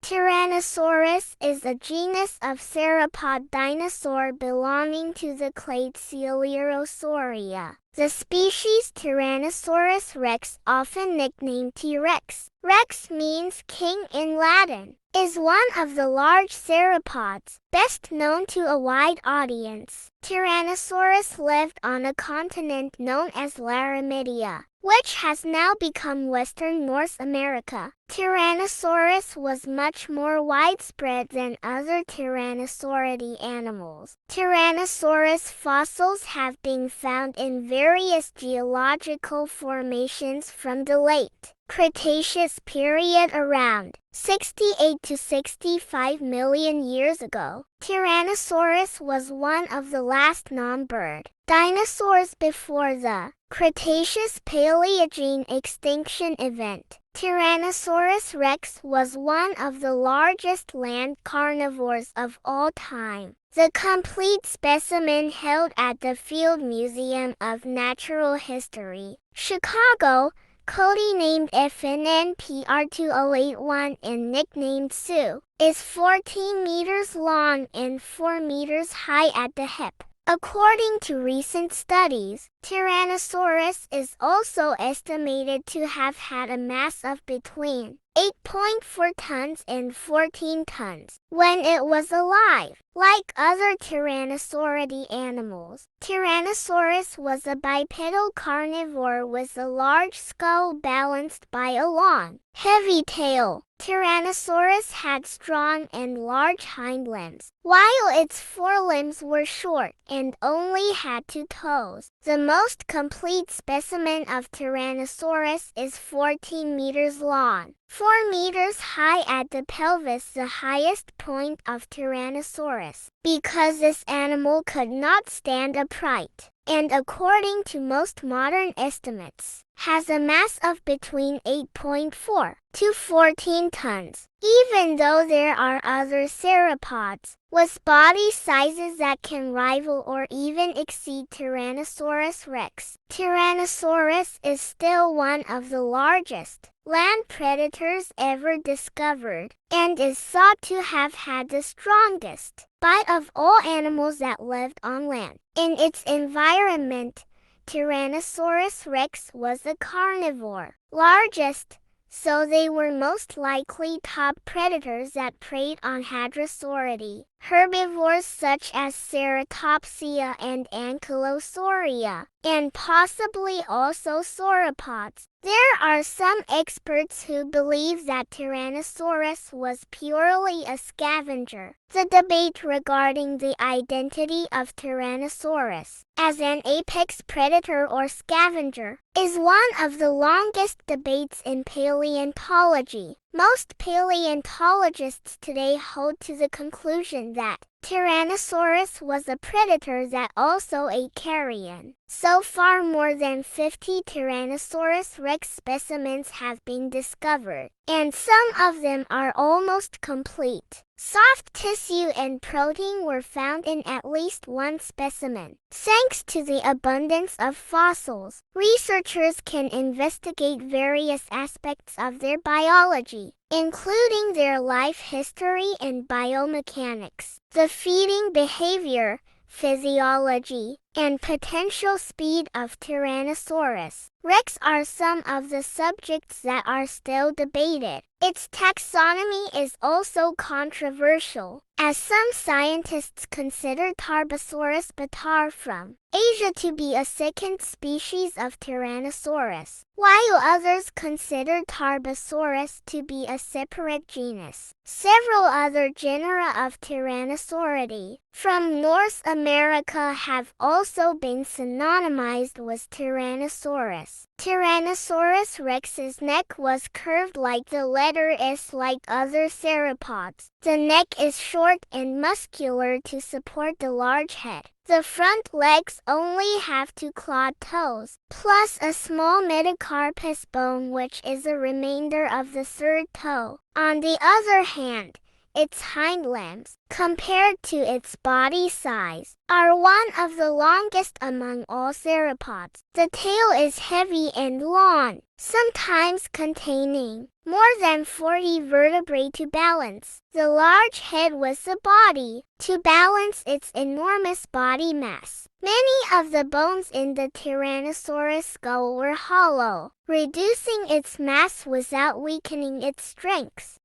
Tyrannosaurus is a genus of theropod dinosaur belonging to the clade Coelurosauria. The species Tyrannosaurus rex, often nicknamed T-Rex, rex means king in Latin, is one of the large theropods, best known to a wide audience. Tyrannosaurus lived on a continent known as Laramidia, which has now become Western North America. Tyrannosaurus was much more widespread than other Tyrannosauridae animals. Tyrannosaurus fossils have been found in various geological formations from the Late Cretaceous period around 68 to 65 million years ago. Tyrannosaurus was one of the last non-bird dinosaurs before the Cretaceous Paleogene extinction event. Tyrannosaurus rex was one of the largest land carnivores of all time. The complete specimen held at the Field Museum of Natural History, Chicago, codenamed FMNH PR2081 and nicknamed Sue, is 14 meters long and 4 meters high at the hip. According to recent studies, Tyrannosaurus is also estimated to have had a mass of between 8.4 tons and 14 tons when it was alive. Like other Tyrannosauridae animals, Tyrannosaurus was a bipedal carnivore with a large skull balanced by a long, heavy tail. Tyrannosaurus had strong and large hind limbs, while its forelimbs were short and only had 2 toes. The most complete specimen of Tyrannosaurus is 14 meters long, 4 meters high at the pelvis, the highest point of Tyrannosaurus, because this animal could not stand upright, and according to most modern estimates, has a mass of between 8.4 to 14 tons. Even though there are other theropods with body sizes that can rival or even exceed Tyrannosaurus rex, Tyrannosaurus is still one of the largest land predators ever discovered, and is thought to have had the strongest bite of all animals that lived on land. In its environment, Tyrannosaurus rex was a carnivore, largest, so they were most likely top predators that preyed on Hadrosauridae, herbivores such as Ceratopsia and Ankylosauria, and possibly also sauropods. There are some experts who believe that Tyrannosaurus was purely a scavenger. The debate regarding the identity of Tyrannosaurus as an apex predator or scavenger is one of the longest debates in paleontology. Most paleontologists today hold to the conclusion that Tyrannosaurus was a predator that also ate carrion. So far, more than 50 Tyrannosaurus rex specimens have been discovered, and some of them are almost complete. Soft tissue and protein were found in at least one specimen. Thanks to the abundance of fossils, researchers can investigate various aspects of their biology, including their life history and biomechanics, the feeding behavior, physiology, and potential speed of Tyrannosaurus rex are some of the subjects that are still debated. Its taxonomy is also controversial, as some scientists consider Tarbosaurus bataar from Asia to be a second species of Tyrannosaurus, while others consider Tarbosaurus to be a separate genus. Several other genera of Tyrannosauridae from North America have also been synonymized with Tyrannosaurus. Tyrannosaurus rex's neck was curved like the letter S. Like other theropods, the neck is short and muscular to support the large head. The front legs only have 2 clawed toes, plus a small metacarpus bone which is a remainder of the 3rd toe. On the other hand, Its hind limbs, compared to its body size, are one of the longest among all theropods. The tail is heavy and long, sometimes containing more than 40 vertebrae to balance. The large head was the body, to balance its enormous body mass. Many of the bones in the Tyrannosaurus skull were hollow, reducing its mass without weakening its strength.